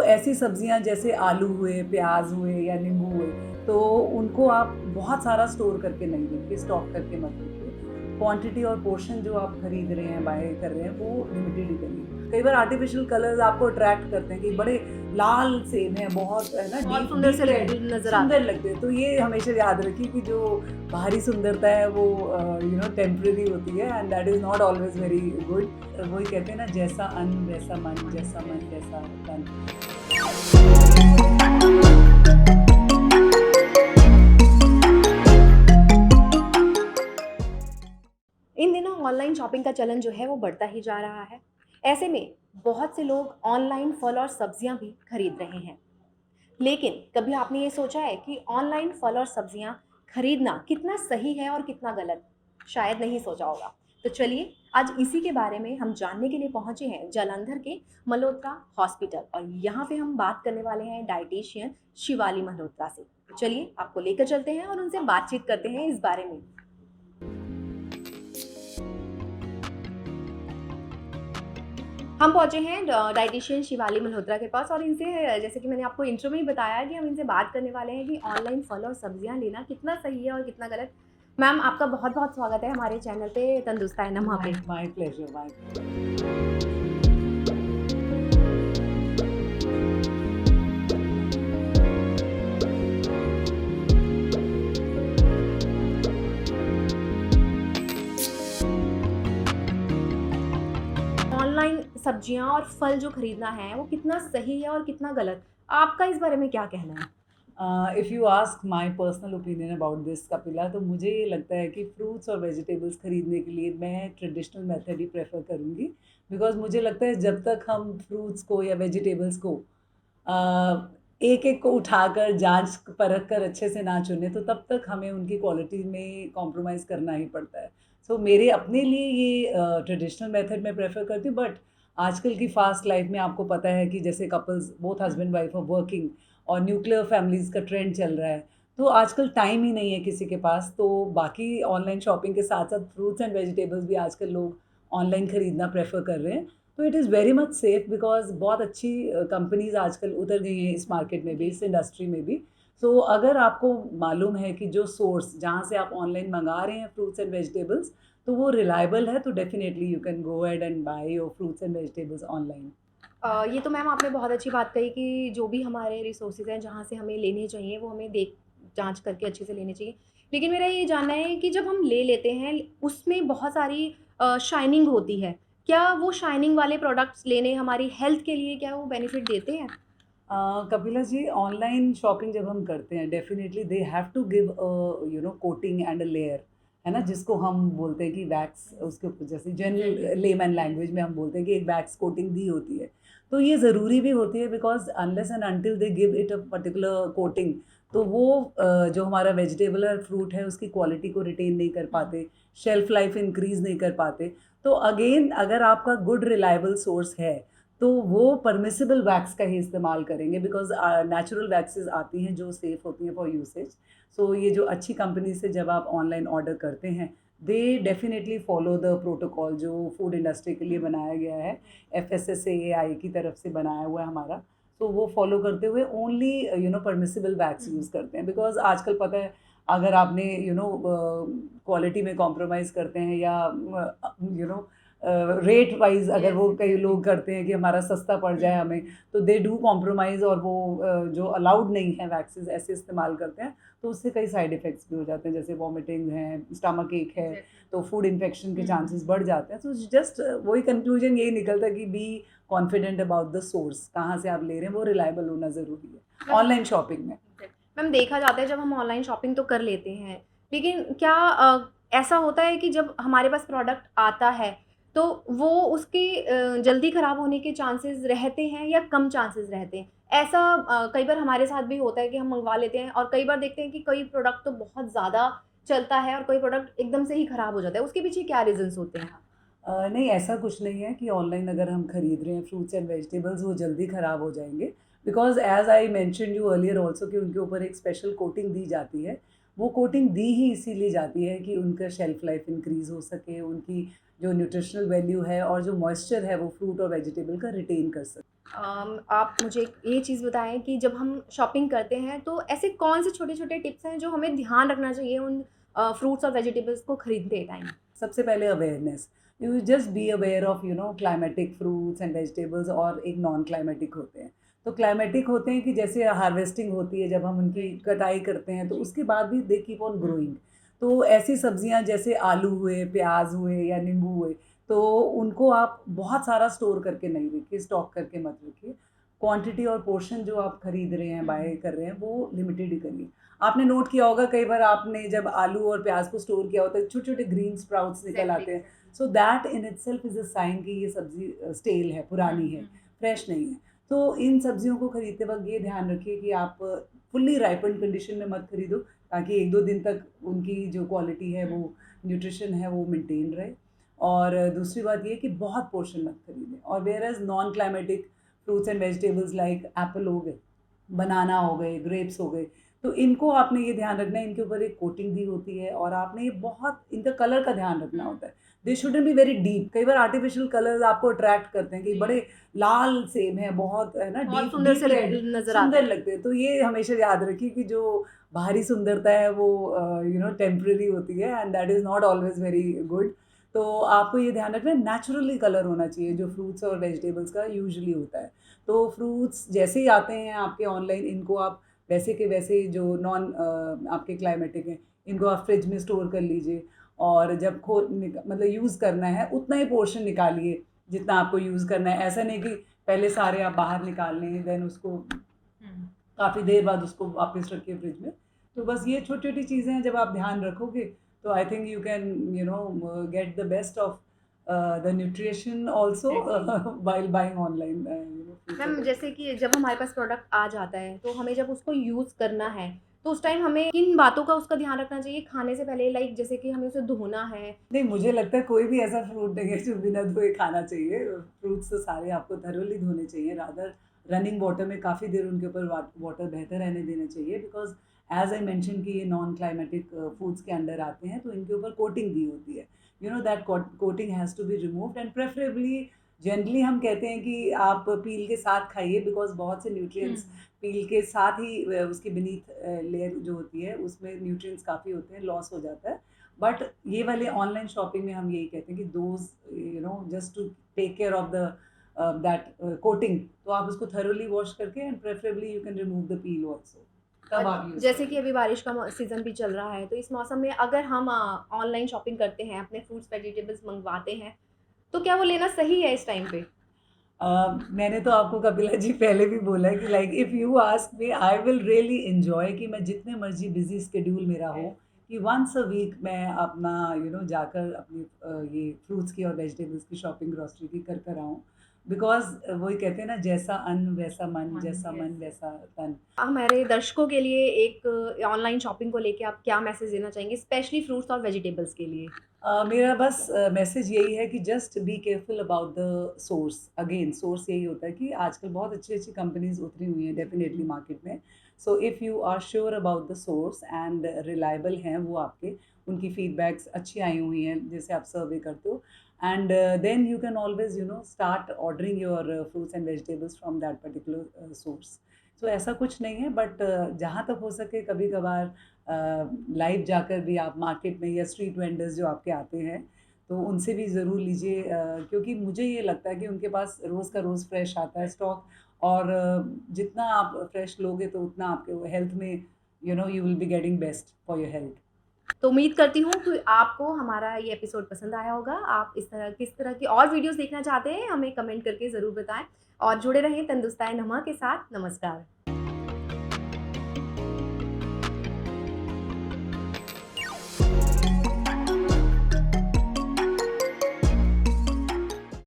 ऐसी सब्जियां जैसे आलू हुए, प्याज हुए या नींबू हुए, तो उनको आप बहुत सारा स्टोर करके नहीं रखिए, स्टॉक करके मत रखिए। क्वांटिटी और पोर्शन जो आप खरीद रहे हैं, बाय कर रहे हैं, वो लिमिटेड ही करिए। कई बार आर्टिफिशियल कलर्स आपको अट्रैक्ट करते हैं कि बड़े लाल सेब हैं, बहुत है ना, बहुत डीप सुंदर डीप से रेड नजर आते सुंदर हैं। लगते हैं। तो ये हमेशा याद रखिए कि जो बाहरी सुंदरता है वो टेम्परेरी होती है, and that is not always very good. वही कहते हैं ना, जैसा अन्न वैसा मन, जैसा मन वैसा तन। इन दिनों ऑनलाइन शॉपिंग का चलन जो है वो बढ़ता ही जा रहा है। ऐसे में बहुत से लोग ऑनलाइन फल और सब्जियां भी खरीद रहे हैं। लेकिन कभी आपने ये सोचा है कि ऑनलाइन फल और सब्जियां खरीदना कितना सही है और कितना गलत? शायद नहीं सोचा होगा। तो चलिए आज इसी के बारे में हम जानने के लिए पहुंचे हैं जालंधर के मल्होत्रा हॉस्पिटल, और यहाँ पे हम बात करने वाले हैं डाइटिशियन शिवाली मल्होत्रा से। तो चलिए आपको लेकर चलते हैं और उनसे बातचीत करते हैं इस बारे में। हम पहुंचे हैं डाइटिशियन शिवाली मल्होत्रा के पास, और इनसे जैसे कि मैंने आपको इंट्रो में ही बताया कि हम इनसे बात करने वाले हैं कि ऑनलाइन फल और सब्जियां लेना कितना सही है और कितना गलत। मैम आपका बहुत बहुत स्वागत है हमारे चैनल पे तंदुरुस्ता है नमा पे। My pleasure, my pleasure. Online सब्जियां और फल जो खरीदना है वो कितना सही है और कितना गलत, आपका इस बारे में क्या कहना है? If you ask my personal opinion about this Kapila, तो मुझे ये लगता है कि फ्रूट्स और वेजिटेबल्स खरीदने के लिए मैं ट्रेडिशनल मेथड ही प्रेफर करूँगी। बिकॉज़ मुझे लगता है जब तक हम फ्रूट्स को या वेजिटेबल्स को एक एक को उठाकर जांच परख कर अच्छे से ना चुने, तो तब तक हमें उनकी क्वालिटी में कॉम्प्रोमाइज़ करना ही पड़ता है। सो मेरे अपने लिए ये ट्रेडिशनल मेथड मैं प्रेफर करती हूँ। बट आजकल की फास्ट लाइफ में आपको पता है कि जैसे couples both husband wife are working और न्यूक्लियर फैमिलीज़ का ट्रेंड चल रहा है, तो आजकल टाइम ही नहीं है किसी के पास। तो बाकी ऑनलाइन शॉपिंग के साथ साथ फ्रूट्स एंड वेजिटेबल्स भी आजकल लोग ऑनलाइन खरीदना प्रेफर कर रहे हैं। तो it is very much safe, because बहुत अच्छी कंपनीज़ आजकल उतर गई हैं इस मार्केट में भी, इस इंडस्ट्री में भी। सो अगर आपको मालूम है कि जो सोर्स जहाँ से आप ऑनलाइन मंगा रहे हैं फ्रूट्स एंड वेजिटेबल्स, तो वो रिलायबल है, तो definitely you can go ahead and by your fruits and vegetables online. ये तो मैम आपने बहुत अच्छी बात कही कि जो भी हमारे रिसोर्सेज हैं जहाँ से हमें लेने चाहिए वो हमें देख जांच करके अच्छे से लेने चाहिए। लेकिन मेरा ये जानना है कि जब हम ले लेते हैं उसमें बहुत सारी शाइनिंग होती है। क्या वो शाइनिंग वाले प्रोडक्ट्स लेने हमारी हेल्थ के लिए क्या वो बेनिफिट देते हैं? कपिला जी, ऑनलाइन शॉपिंग जब हम करते हैं, definitely they have to give coating and a layer, है ना, जिसको हम बोलते हैं कि वैक्स, उसके ऊपर जैसे जनरल लेमन लैंग्वेज में हम बोलते हैं कि एक वैक्स कोटिंग दी होती है। तो ये ज़रूरी भी होती है, because unless and until they give it a particular coating, तो वो जो हमारा वेजिटेबल और फ्रूट है उसकी क्वालिटी को रिटेन नहीं कर पाते, शेल्फ लाइफ इंक्रीज नहीं कर पाते। तो अगेन, अगर आपका गुड रिलायबल सोर्स है, तो वो परमिसिबल वैक्स का ही इस्तेमाल करेंगे, बिकॉज नेचुरल वैक्सेस आती हैं जो सेफ़ होती हैं फॉर यूसेज। सो ये जो अच्छी कंपनी से जब आप ऑनलाइन ऑर्डर करते हैं, they definitely follow the protocol जो फूड इंडस्ट्री के लिए बनाया गया है, FSSAI की तरफ से बनाया हुआ है हमारा। तो वो फॉलो करते हुए ओनली परमिसिबल वैक्स यूज़ करते हैं, बिकॉज आजकल पता है, अगर आपने क्वालिटी में कॉम्प्रोमाइज़ करते हैं या रेट वाइज अगर वो कई लोग करते हैं कि हमारा सस्ता पड़ जाए हमें, तो दे डू कॉम्प्रोमाइज़, और वो जो अलाउड नहीं है वैक्सीज ऐसे इस्तेमाल करते हैं। तो उससे कई साइड इफ़ेक्ट्स भी हो जाते हैं, जैसे वॉमिटिंग है, स्टमक एक है, तो फूड इन्फेक्शन के चांसेस बढ़ जाते हैं। तो जस्ट वही कंक्लूजन यही निकलता है कि be confident about the source, कहाँ से आप ले रहे हैं, वो रिलायबल होना ज़रूरी है ऑनलाइन शॉपिंग में। मैम देखा जाता है जब हम ऑनलाइन शॉपिंग तो कर लेते हैं, लेकिन क्या ऐसा होता है कि जब हमारे पास प्रोडक्ट आता है तो वो उसके जल्दी ख़राब होने के चांसेस रहते हैं या कम चांसेस रहते हैं? ऐसा कई बार हमारे साथ भी होता है कि हम मंगवा लेते हैं और कई बार देखते हैं कि कोई प्रोडक्ट तो बहुत ज़्यादा चलता है और कोई प्रोडक्ट एकदम से ही ख़राब हो जाता है। उसके पीछे क्या रीज़न्स होते हैं? नहीं, ऐसा कुछ नहीं है कि ऑनलाइन अगर हम खरीद रहे हैं फ्रूट्स एंड वेजिटेबल्स वो जल्दी ख़राब हो जाएंगे। Because as I mention you earlier also कि उनके ऊपर एक स्पेशल कोटिंग दी जाती है। वो कोटिंग दी ही इसीलिए जाती है कि उनका शेल्फ लाइफ इंक्रीज़ हो सके, उनकी जो न्यूट्रिशनल वैल्यू है और जो मॉइस्चर है वो फ्रूट और वेजिटेबल का रिटेन कर सके। आप मुझे ये चीज़ बताएँ कि जब हम शॉपिंग करते हैं तो ऐसे कौन से छोटे-छोटे टिप्स हैं जो हमें ध्यान रखना चाहिए उन फ्रूट्स और वेजिटेबल्स को खरीदते टाइम? सबसे पहले awareness, you just be aware of climatic fruits and vegetables, और एक नॉन क्लाइमेटिक होते हैं। तो क्लाइमेटिक होते हैं कि जैसे हार्वेस्टिंग होती है, जब हम उनकी कटाई करते हैं तो उसके बाद भी दे कीप ऑन ग्रोइंग। तो ऐसी सब्जियां जैसे आलू हुए, प्याज हुए या नींबू हुए, तो उनको आप बहुत सारा स्टोर करके नहीं रखिए, स्टॉक करके मत रखिए। क्वांटिटी और पोर्शन जो आप खरीद रहे हैं, बाय कर रहे हैं, वो लिमिटेड ही करिए। आपने नोट किया होगा कई बार आपने जब आलू और प्याज को स्टोर किया होता है, छोटे छोटे ग्रीन स्प्राउट्स निकल आते हैं। So that in itself is a sign कि ये सब्जी स्टेल है, पुरानी है, फ्रेश नहीं है। तो इन सब्जियों को खरीदते वक्त ये ध्यान रखिए कि आप फुल्ली राइपन कंडीशन में मत खरीदो, ताकि एक दो दिन तक उनकी जो क्वालिटी है, वो न्यूट्रिशन है, वो मेंटेन रहे। और दूसरी बात ये कि बहुत पोर्शन मत खरीदें। और whereas non climatic fruits and vegetables like apple हो गए, बनाना हो गए, ग्रेप्स हो गए, तो इनको आपने ये ध्यान रखना है, इनके ऊपर एक कोटिंग दी होती है, और आपने ये बहुत इनका कलर का ध्यान रखना होता है। दे शुडंट बी वेरी डीप। कई बार आर्टिफिशियल कलर्स आपको अट्रैक्ट करते हैं कि बड़े लाल सेब हैं, बहुत है ना, बहुत डीप सुंदर डीप से रेड, नज़र आते सुंदर हैं। लगते हैं। तो ये हमेशा याद रखिए कि जो बाहरी सुंदरता है वो टेम्पररी होती है, and that is not always very good. तो आपको ये ध्यान रखना है, नेचुरली कलर होना चाहिए जो फ्रूट्स और वेजिटेबल्स का यूजुअली होता है। तो फ्रूट्स जैसे ही आते हैं आपके ऑनलाइन, इनको आप वैसे के वैसे, जो नॉन आपके क्लाइमेटिक हैं, इनको आप फ्रिज में स्टोर कर लीजिए। और जब मतलब यूज़ करना है उतना ही पोर्शन निकालिए जितना आपको यूज़ करना है। ऐसा नहीं कि पहले सारे आप बाहर निकाल लें, देन उसको काफ़ी देर बाद उसको वापस रखिए फ्रिज में। तो बस ये छोटी छोटी चीज़ें हैं, जब आप ध्यान रखोगे तो I think you can get the best of the nutrition also while buying online fruits and ma'am vegetables. जैसे कि जब हमारे पास प्रोडक्ट आ जाता है तो हमें जब उसको यूज़ करना है तो उस टाइम हमें किन बातों का उसका ध्यान रखना चाहिए खाने से पहले, लाइक जैसे कि हमें उसे धोना है? नहीं, मुझे लगता है कोई भी ऐसा फ्रूट नहीं है जो बिना धोए खाना चाहिए। फ्रूट्स तो सारे आपको थरोली धोने चाहिए, रादर रनिंग वाटर में काफ़ी देर उनके ऊपर वाटर बहते रहने देना चाहिए, बिकॉज एज आई मेंशन कि ये नॉन क्लाइमेटिक फूड्स के अंडर आते हैं, तो इनके ऊपर कोटिंग दी होती है। That coating has to be removed, and preferably generally हम कहते हैं कि आप पील के साथ खाइए, बिकॉज बहुत से न्यूट्रिएंट्स पील के साथ ही उसकी बीनीथ लेयर जो होती है उसमें न्यूट्रिएंट्स काफ़ी होते हैं, लॉस हो जाता है। बट ये वाले ऑनलाइन शॉपिंग में हम यही कहते हैं कि those just to take care of the that coating, तो आप उसको थरोली वॉश करके, and preferably you can remove the peel also, तब आप यूज़ जैसे कि करें। अभी बारिश का सीज़न भी चल रहा है तो इस मौसम में अगर हम ऑनलाइन शॉपिंग करते हैं, अपने फ्रूट्स वेजिटेबल्स मंगवाते हैं, तो क्या वो लेना सही है इस टाइम पे? मैंने तो आपको कपिला जी पहले भी बोला है कि like if you ask me, I will really enjoy कि मैं जितने मर्ज़ी बिज़ी शेड्यूल मेरा हो, कि वन्स अ वीक मैं अपना जाकर अपनी ये फ्रूट्स की और वेजिटेबल्स की शॉपिंग, ग्रॉसरी की कर कर आऊँ। बिकॉज़ वही कहते हैं ना, जैसा अन्न वैसा मन, जैसा मन वैसा तन। हमारे दर्शकों के लिए एक ऑनलाइन शॉपिंग को लेके आप क्या मैसेज देना चाहेंगे, स्पेशली फ्रूट्स और वेजिटेबल्स के लिए? मेरा बस मैसेज यही है कि just be careful about the source. Again source यही होता है कि आजकल बहुत अच्छी अच्छी कंपनीज उतरी हुई हैं डेफिनेटली मार्केट में। So if you are sure about the source and reliable हैं वो आपके, उनकी फीडबैक्स अच्छी आई हुई हैं जैसे आप सर्वे करते हो, and then you can always start ordering your fruits and vegetables from that particular source. So ऐसा कुछ नहीं है, बट जहाँ तक हो सके कभी कभार लाइव जाकर भी आप मार्केट में, या स्ट्रीट वेंडर्स जो आपके आते हैं, तो उनसे भी ज़रूर लीजिए, क्योंकि मुझे ये लगता है कि उनके पास रोज़ का रोज़ फ्रेश आता है स्टॉक। और जितना आप फ्रेश लोगे तो उतना आपके हेल्थ में you will be getting best for your health. तो उम्मीद करती हूँ कि आपको हमारा ये एपिसोड पसंद आया होगा। आप किस तरह की और वीडियोस देखना चाहते हैं, हमें कमेंट करके ज़रूर बताएं और जुड़े रहें तंदुरुस्ताए नमा के साथ। नमस्कार।